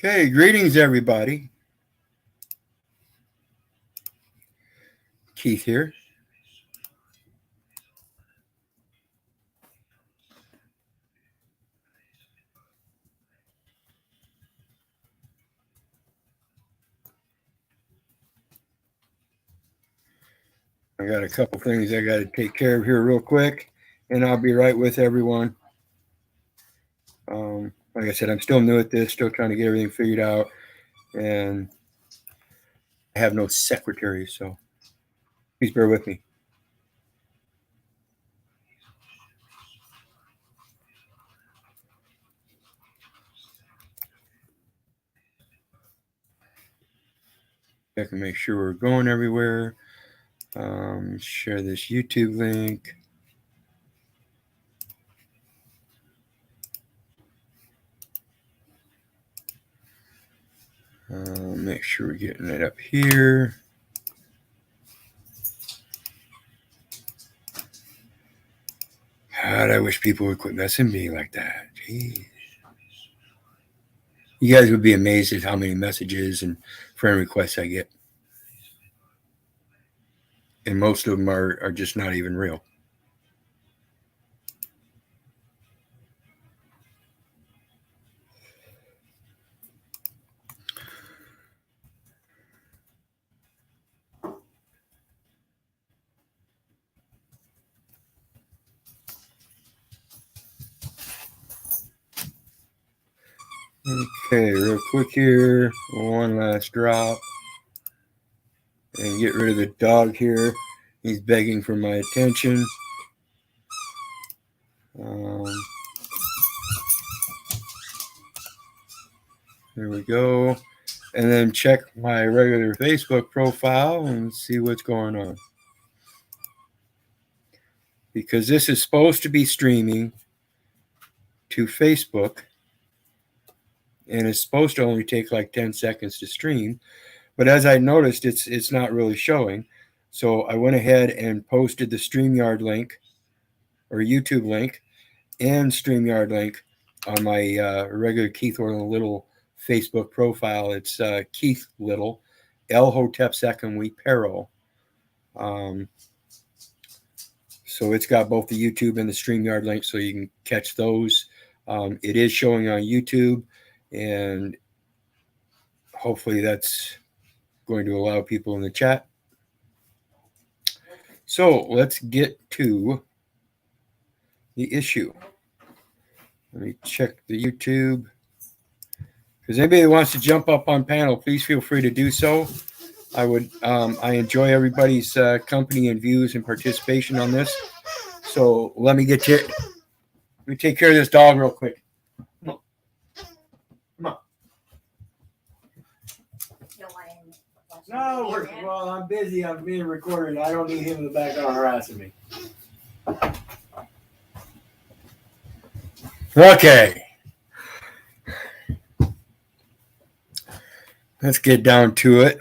Okay, greetings everybody. Keith here. I got a couple things I got to take care of here real quick, and I'll be right with everyone. Like I said, I'm still new at this, still trying to get everything figured out, and I have no secretary, so please bear with me. Check and make sure we're going everywhere. Share this YouTube link. Make sure we're getting it up here. God, I wish people would quit messing me like that. Jeez. You guys would be amazed at how many messages and friend requests I get. And most of them are just not even real. Okay, real quick here, one last drop, and get rid of the dog here. He's begging for my attention. There we go. And then check my regular Facebook profile and see what's going on. Because this is supposed to be streaming to Facebook, and it's supposed to only take like 10 seconds to stream. But as I noticed, it's not really showing. So I went ahead and posted the StreamYard link or YouTube link and StreamYard link on my regular Keith Orland Little Facebook profile. It's Keith Little, El Hotep Second Pero. So it's got both the YouTube and the StreamYard link, so you can catch those. It is showing on YouTube, and hopefully that's going to allow people in the chat. So let's get to the issue. Let me check the YouTube. If there's anybody that wants to jump up on panel, please feel free to do so. I enjoy everybody's company and views and participation on this. So let me take care of this dog real quick. Come on. No, well, I'm busy. I'm being recorded. I don't need him in the background harassing me. Okay. Let's get down to it.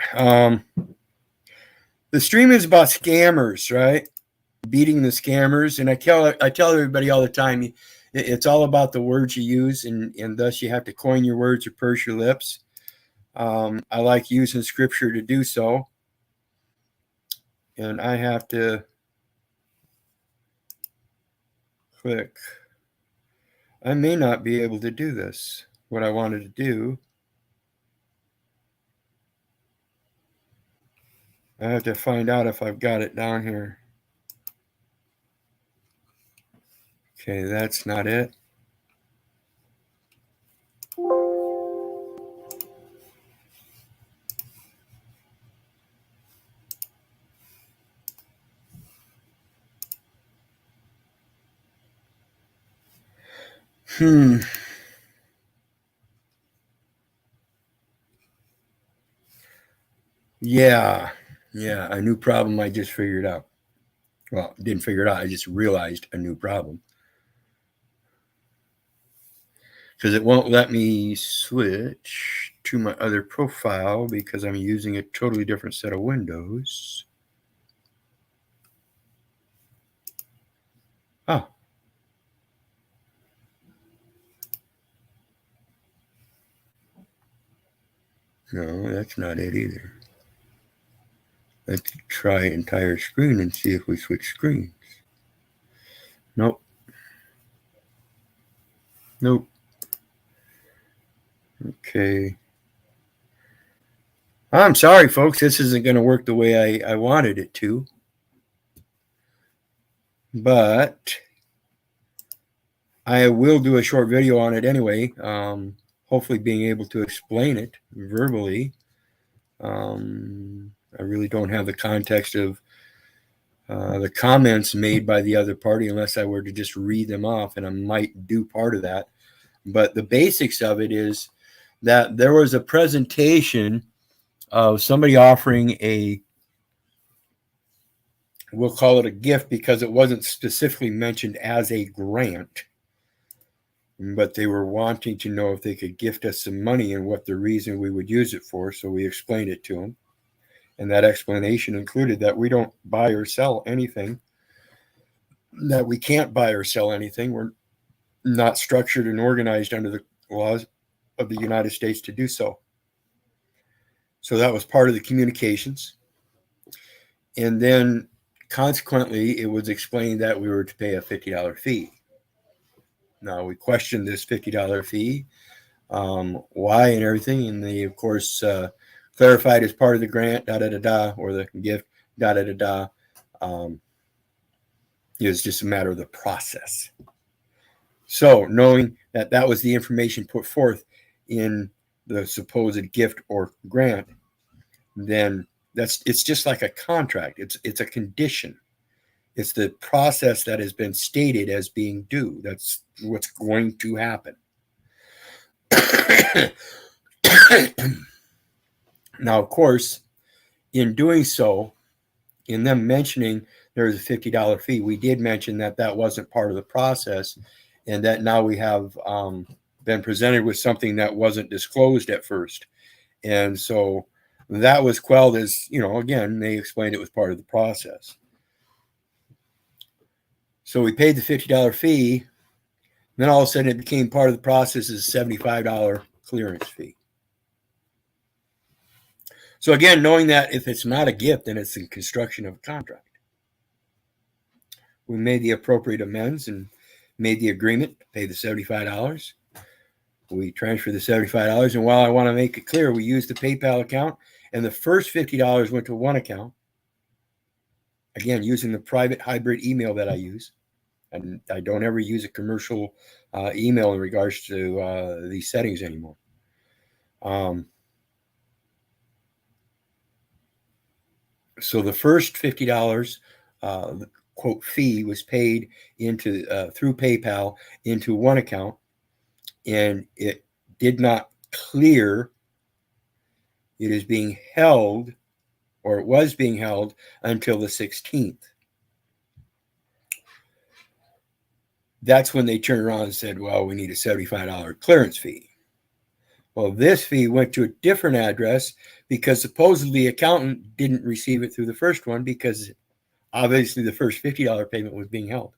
The stream is about scammers, right? Beating the scammers. And I tell everybody all the time, it's all about the words you use, and thus you have to coin your words or purse your lips. I like using scripture to do so. And I have to click. I may not be able to do this, what I wanted to do. I have to find out if I've got it down here. Okay, that's not it. Yeah, a new problem I just figured out. Well, didn't figure it out. I just realized a new problem. Because it won't let me switch to my other profile because I'm using a totally different set of windows. Oh. No, that's not it either. Let's try entire screen and see if we switch screens. Nope. Nope. Okay. I'm sorry, folks. This isn't going to work the way I wanted it to. But I will do a short video on it anyway. Hopefully being able to explain it verbally. I really don't have the context of the comments made by the other party unless I were to just read them off, and I might do part of that. But the basics of it is that there was a presentation of somebody offering a, we'll call it a gift because it wasn't specifically mentioned as a grant, but they were wanting to know if they could gift us some money and what the reason we would use it for. So we explained it to them. And that explanation included that we don't buy or sell anything, that we can't buy or sell anything. We're not structured and organized under the laws of the United States to do so. So that was part of the communications. And then consequently, it was explained that we were to pay a $50 fee. Now, we questioned this $50 fee, why and everything. And they, of course, clarified as part of the grant, or the gift, It was just a matter of the process. So knowing that that was the information put forth in the supposed gift or grant, then it's just like a contract. It's a condition. It's the process that has been stated as being due. That's what's going to happen. Now, of course, in doing so, in them mentioning there was a $50 fee, we did mention that that wasn't part of the process, and that now we have been presented with something that wasn't disclosed at first. And so that was quelled as, again, they explained it was part of the process. So we paid the $50 fee. Then all of a sudden it became part of the process as a $75 clearance fee. So again, knowing that if it's not a gift, then it's the construction of a contract. We made the appropriate amends and made the agreement to pay the $75. We transferred the $75. And while I want to make it clear, we used the PayPal account, and the first $50 went to one account. Again, using the private hybrid email that I use. And I don't ever use a commercial email in regards to these settings anymore. So the first $50, the quote fee, was paid into through PayPal into one account, and it did not clear. It is being held, or it was being held, until the 16th. That's when they turned around and said, well, we need a $75 clearance fee. Well, this fee went to a different address because supposedly the accountant didn't receive it through the first one because obviously the first $50 payment was being held.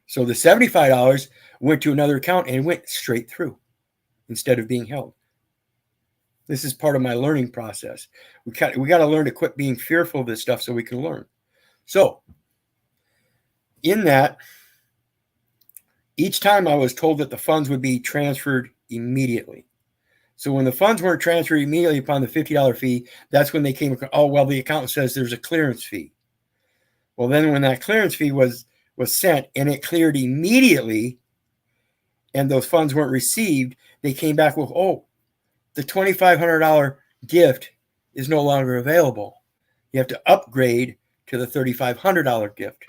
So the $75 went to another account and went straight through instead of being held. This is part of my learning process. We got to learn to quit being fearful of this stuff so we can learn. So in that, each time I was told that the funds would be transferred immediately. So when the funds weren't transferred immediately upon the $50 fee, that's when they came, oh, well, the accountant says there's a clearance fee. Well, then when that clearance fee was sent and it cleared immediately and those funds weren't received, they came back with, oh, the $2,500 gift is no longer available. You have to upgrade to the $3,500 gift.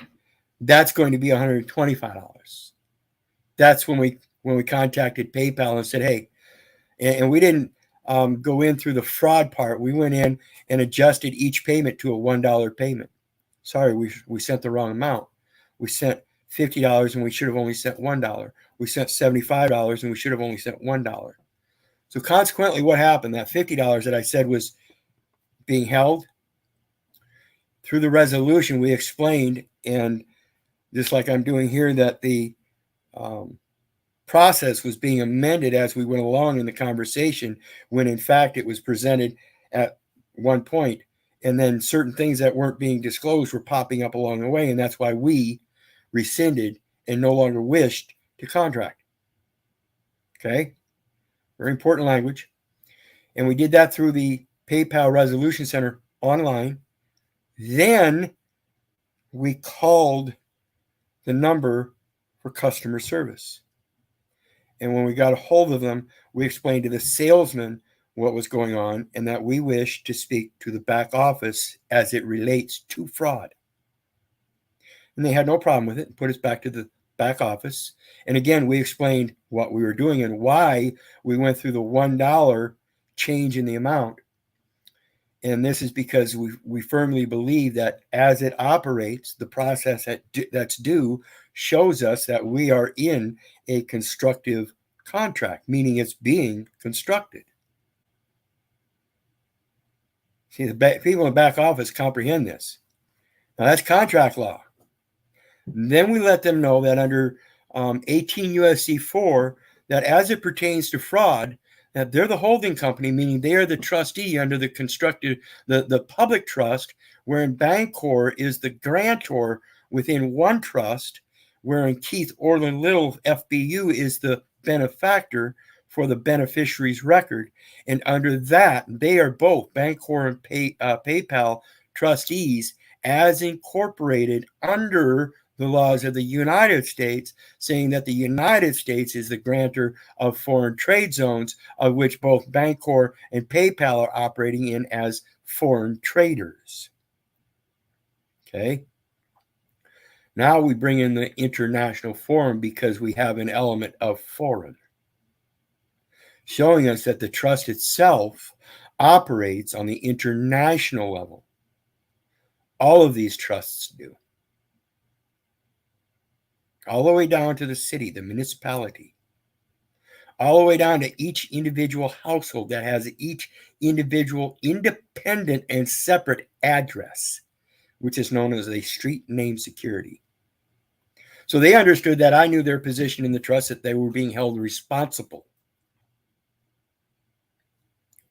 That's going to be $125. That's when we contacted PayPal and said, hey, and we didn't go in through the fraud part. We went in and adjusted each payment to a $1 payment. Sorry, we sent the wrong amount. We sent $50 and we should have only sent $1. We sent $75 and we should have only sent $1. So consequently, what happened? That $50 that I said was being held, through the resolution, we explained, and just like I'm doing here, that the process was being amended as we went along in the conversation, when in fact it was presented at one point, and then certain things that weren't being disclosed were popping up along the way, and that's why we rescinded and no longer wished to contract. Okay? Very important language. And we did that through the PayPal Resolution Center online. Then we called the number for customer service. And when we got a hold of them, we explained to the salesman what was going on and that we wished to speak to the back office as it relates to fraud. And they had no problem with it and put us back to the back office. And again, we explained what we were doing and why we went through the $1 change in the amount. And this is because we firmly believe that as it operates, the process that's due shows us that we are in a constructive contract, meaning it's being constructed. See, the people in the back office comprehend this. Now, that's contract law. Then we let them know that under 18 U.S.C. 4, that as it pertains to fraud, that they're the holding company, meaning they are the trustee under the constructed, the public trust, wherein Bancorp is the grantor within one trust, wherein Keith Orland Little FBU is the benefactor for the beneficiary's record. And under that, they are both Bancorp and PayPal trustees as incorporated under the laws of the United States, saying that the United States is the grantor of foreign trade zones, of which both Bancorp and PayPal are operating in as foreign traders. Okay. Now we bring in the international forum because we have an element of foreign, showing us that the trust itself operates on the international level. All of these trusts do. All the way down to the city, the municipality, all the way down to each individual household that has each individual independent and separate address, which is known as a street name security. So they understood that I knew their position in the trust, that they were being held responsible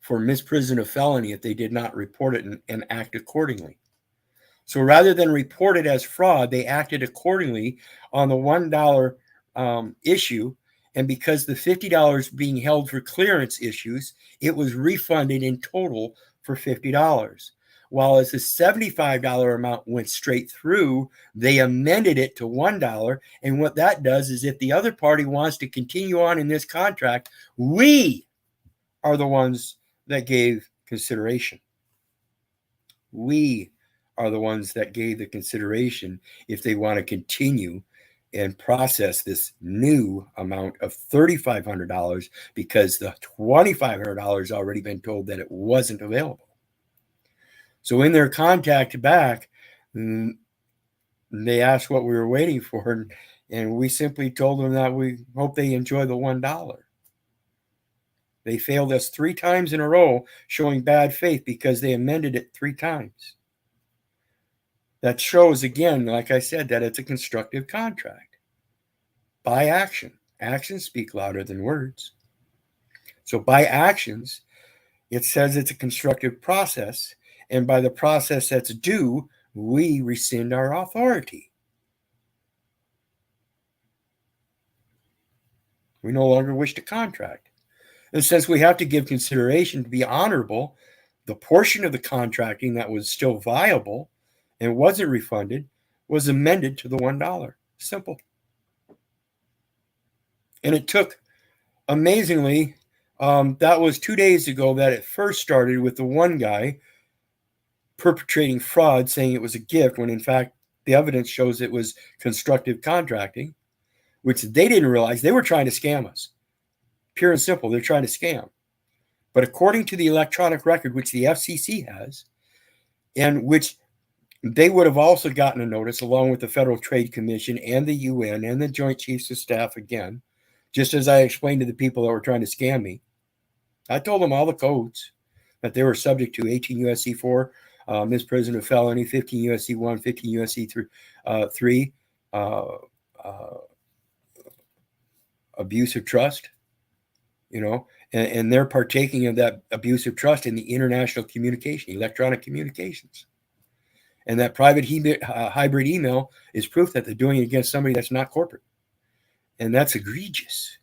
for misprision of felony if they did not report it and act accordingly. So rather than report it as fraud, they acted accordingly on the $1 issue. And because the $50 being held for clearance issues, it was refunded in total for $50. While as the $75 amount went straight through, they amended it to $1. And what that does is if the other party wants to continue on in this contract, we are the ones that gave consideration. We are the ones that gave the consideration if they want to continue and process this new amount of $3,500 because the $2,500 already been told that it wasn't available. So in their contact back, they asked what we were waiting for, and we simply told them that we hope they enjoy the $1. They failed us 3 times in a row, showing bad faith because they amended it 3 times. That shows, again, like I said, that it's a constructive contract. By action. Actions speak louder than words. So by actions, it says it's a constructive process. And by the process that's due, we rescind our authority. We no longer wish to contract. And since we have to give consideration to be honorable, the portion of the contracting that was still viable and wasn't refunded was amended to the $1. Simple. And it took, amazingly, that was 2 days ago that it first started with the one guy perpetrating fraud, saying it was a gift, when in fact the evidence shows it was constructive contracting, which they didn't realize. They were trying to scam us. Pure and simple, they're trying to scam. But according to the electronic record, which the FCC has, and which they would have also gotten a notice along with the Federal Trade Commission and the UN and the Joint Chiefs of Staff again, just as I explained to the people that were trying to scam me. I told them all the codes that they were subject to: 18 U.S.C. 4, misprision of felony, 15 U.S.C. 1, 15 U.S.C. 3, abuse of trust, and they're partaking of that abuse of trust in the international communication, electronic communications. And that private hybrid email is proof that they're doing it against somebody that's not corporate. And that's egregious.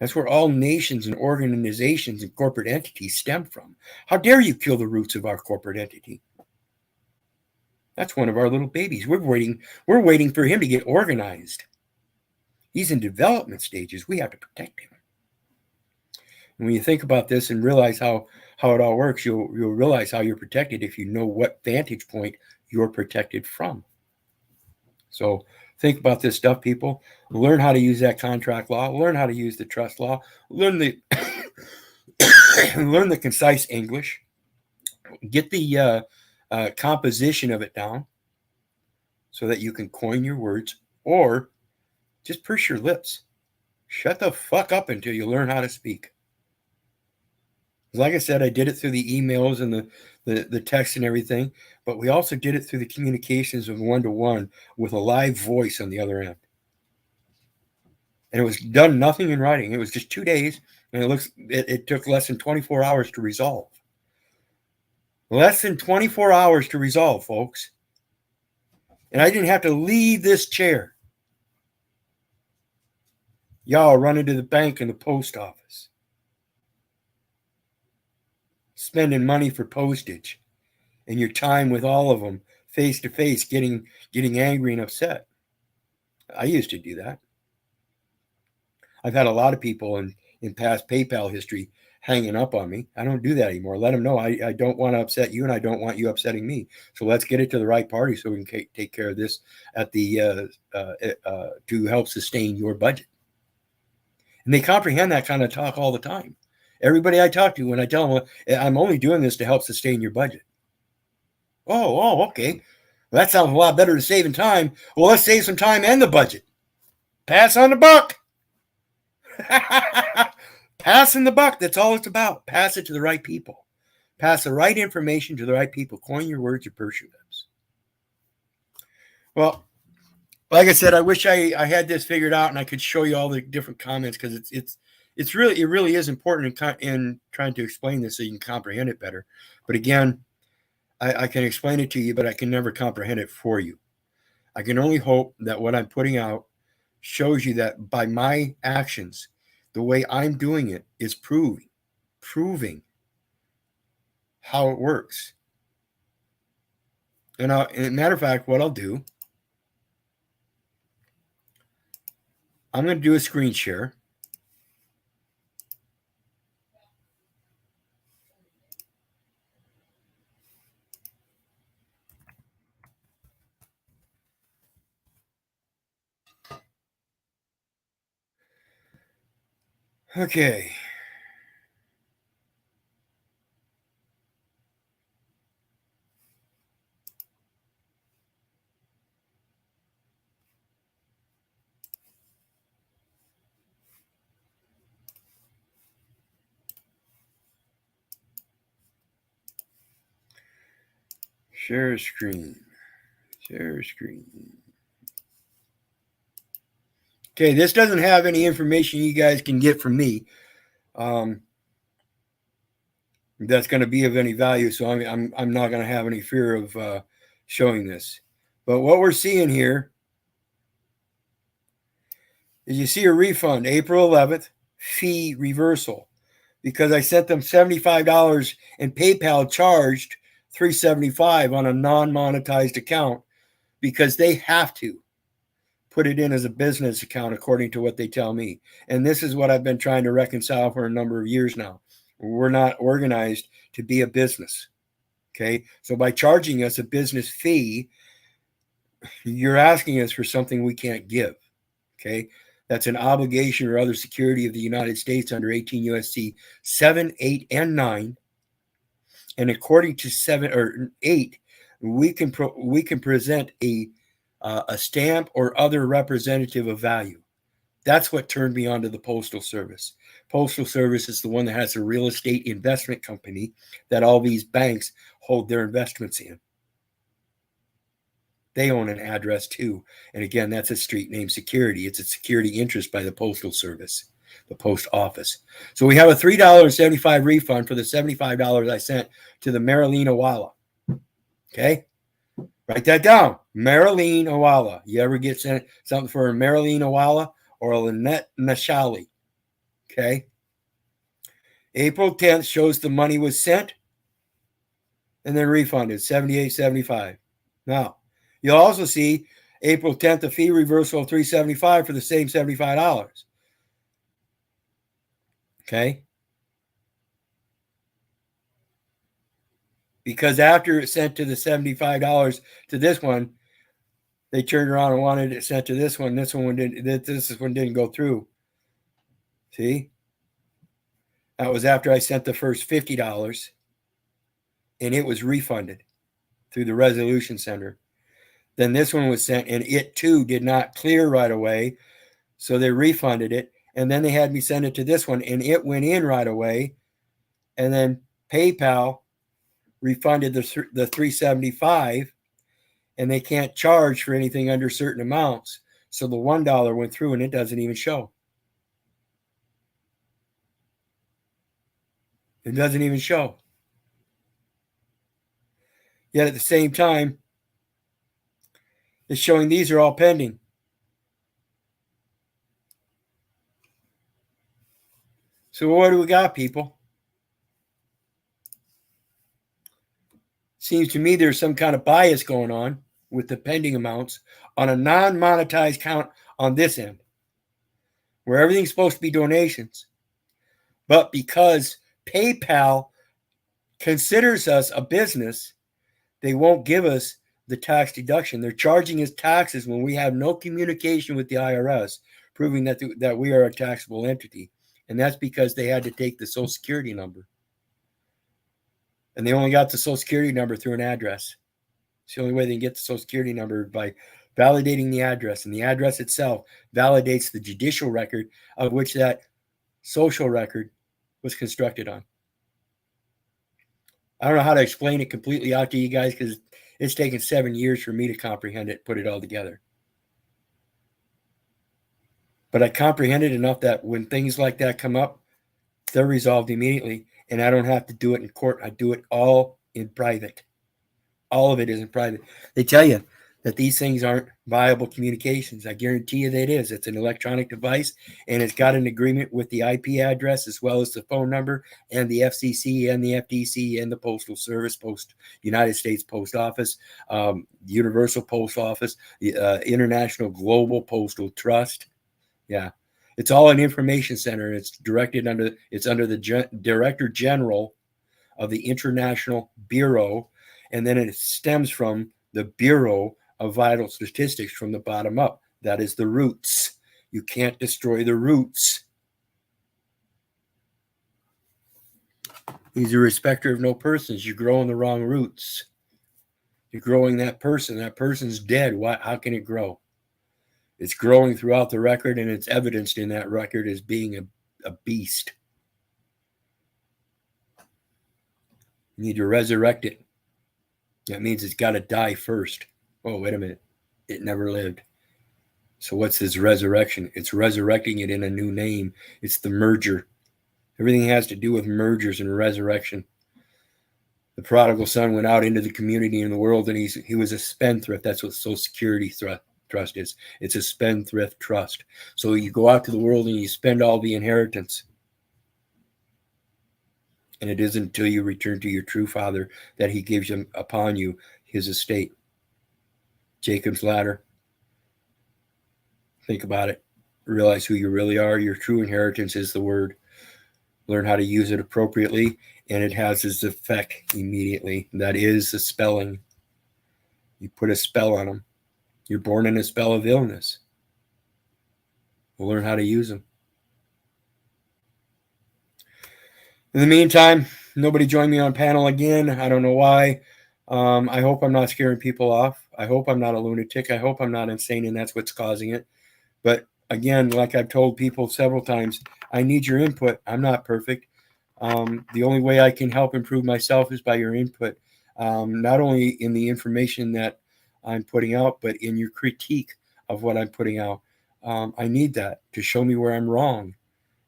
That's where all nations and organizations and corporate entities stem from. How dare you kill the roots of our corporate entity? That's one of our little babies. We're waiting for him to get organized. He's in development stages. We have to protect him. And when you think about this and realize how it all works, you'll realize how you're protected if you know what vantage point you're protected from. So think about this stuff, people. Learn how to use that contract law. Learn how to use the trust law. Learn the learn the concise English. Get the composition of it down so that you can coin your words, or just purse your lips. Shut the fuck up until you learn how to speak. Like I said, I did it through the emails and the text and everything, but we also did it through the communications of one-to-one with a live voice on the other end. And it was done nothing in writing. It was just 2 days, and it took less than 24 hours to resolve. Less than 24 hours to resolve, folks. And I didn't have to leave this chair. Y'all running to the bank and the post office, spending money for postage, and your time with all of them face to face, getting angry and upset. I used to do that. I've had a lot of people in past PayPal history hanging up on me. I don't do that anymore. Let them know I don't want to upset you, and I don't want you upsetting me. So let's get it to the right party so we can take care of this at the to help sustain your budget. And they comprehend that kind of talk all the time. Everybody I talk to, when I tell them I'm only doing this to help sustain your budget. Oh, okay. Well, that sounds a lot better than saving time. Well, let's save some time and the budget. Pass on the buck. Passing the buck. That's all it's about. Pass it to the right people. Pass the right information to the right people. Coin your words or purse your lips. Well, like I said, I wish I had this figured out and I could show you all the different comments, because it really is important in trying to explain this so you can comprehend it better. But again, I can explain it to you, but I can never comprehend it for you. I can only hope that what I'm putting out shows you that by my actions, the way I'm doing it is proving how it works. And as a matter of fact, what I'll do, I'm going to do a screen share. Okay. Share screen. Okay, this doesn't have any information you guys can get from me that's going to be of any value, so I'm not going to have any fear of showing this. But what we're seeing here is you see a refund, April 11th, fee reversal, because I sent them $75 and PayPal charged $375 on a non-monetized account because they have to put it in as a business account according to what they tell me. And this is what I've been trying to reconcile for a number of years now. We're not organized to be a business. Okay. So by charging us a business fee, you're asking us for something we can't give. Okay. That's an obligation or other security of the United States under 18 USC 7, 8, and 9. And according to 7 or 8, we can present a stamp or other representative of value. That's what turned me on to the Postal Service. Postal Service is the one that has a real estate investment company that all these banks hold their investments in. They own an address too. And again, that's a street name security. It's a security interest by the Postal Service, the post office. So we have a $3.75 refund for the $75 I sent to the Marilyn Awala. Okay? Write that down. Marilyn Awala. You ever get sent something for a Marilyn Awala or a Lynette Nashali? Okay? April 10th shows the money was sent and then refunded, $78.75. Now, you'll also see April 10th, a fee reversal of $3.75 for the same $75. Okay? Because after it sent to the $75 to this one, they turned around and wanted it sent to this one. This one didn't go through. See? That was after I sent the first $50, and it was refunded through the Resolution Center. Then this one was sent, and it too did not clear right away, so they refunded it. And then they had me send it to this one, and it went in right away. And then PayPal refunded the $3.75, and they can't charge for anything under certain amounts. So the $1 went through, and it doesn't even show. It doesn't even show. Yet at the same time, it's showing these are all pending. So what do we got, people? Seems to me there's some kind of bias going on with the pending amounts on a non-monetized count on this end, where everything's supposed to be donations. But because PayPal considers us a business, they won't give us the tax deduction. They're charging us taxes when we have no communication with the IRS, proving that we are a taxable entity. And that's because they had to take the Social Security number. And they only got the Social Security number through an address. It's the only way they can get the Social Security number, by validating the address. And the address itself validates the judicial record of which that social record was constructed on. I don't know how to explain it completely out to you guys, because it's taken 7 years for me to comprehend it, put it all together. But I comprehended enough that when things like that come up, they're resolved immediately. And I don't have to do it in court. I do it all in private. All of it is in private. They tell you that these things aren't viable communications. I guarantee you that it is. It's an electronic device, and it's got an agreement with the IP address as well as the phone number, and the FCC and the FTC and the Postal Service, United States Post Office, Universal Post Office, International Global Postal Trust. Yeah. It's all an information center. It's under the Director General of the International Bureau, and then it stems from the Bureau of Vital Statistics from the bottom up. That is the roots. You can't destroy the roots. He's a respecter of no persons. You're growing the wrong roots. You're growing that person. That person's dead. How can it grow? It's growing throughout the record, and it's evidenced in that record as being a beast. You need to resurrect it. That means it's got to die first. Oh, wait a minute. It never lived. So what's this resurrection? It's resurrecting it in a new name. It's the merger. Everything has to do with mergers and resurrection. The prodigal son went out into the community and the world, and he was a spendthrift. That's what Social Security trust is. It's a spendthrift trust. So you go out to the world and you spend all the inheritance. And it isn't until you return to your true father that he gives upon you his estate. Jacob's ladder. Think about it. Realize who you really are. Your true inheritance is the word. Learn how to use it appropriately, and it has its effect immediately. That is the spelling. You put a spell on them. You're born in a spell of illness. We'll learn how to use them. In the meantime, nobody joined me on panel again. I don't know why. I hope I'm not scaring people off. I hope I'm not a lunatic. I hope I'm not insane, and that's what's causing it. But again, like I've told people several times, I need your input. I'm not perfect. The only way I can help improve myself is by your input. Not only in the information that I'm putting out, but in your critique of what I'm putting out. I need that to show me where I'm wrong,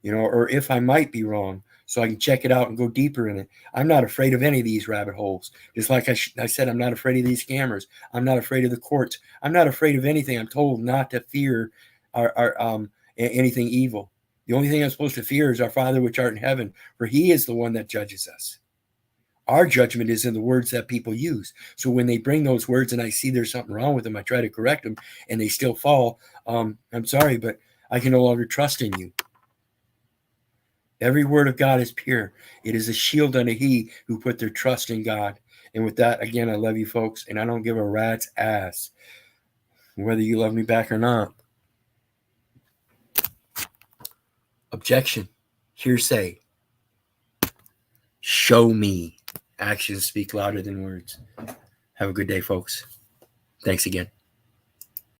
or if I might be wrong, so I can check it out and go deeper in it. I'm not afraid of any of these rabbit holes. Just like I said, I'm not afraid of these scammers. I'm not afraid of the courts. I'm not afraid of anything. I'm told not to fear anything evil. The only thing I'm supposed to fear is our Father which art in heaven, for he is the one that judges us. Our judgment is in the words that people use. So when they bring those words and I see there's something wrong with them, I try to correct them and they still fall. I'm sorry, but I can no longer trust in you. Every word of God is pure. It is a shield unto he who put their trust in God. And with that, again, I love you folks, and I don't give a rat's ass whether you love me back or not. Objection. Hearsay. Show me. Actions speak louder than words. Have a good day, folks. Thanks again.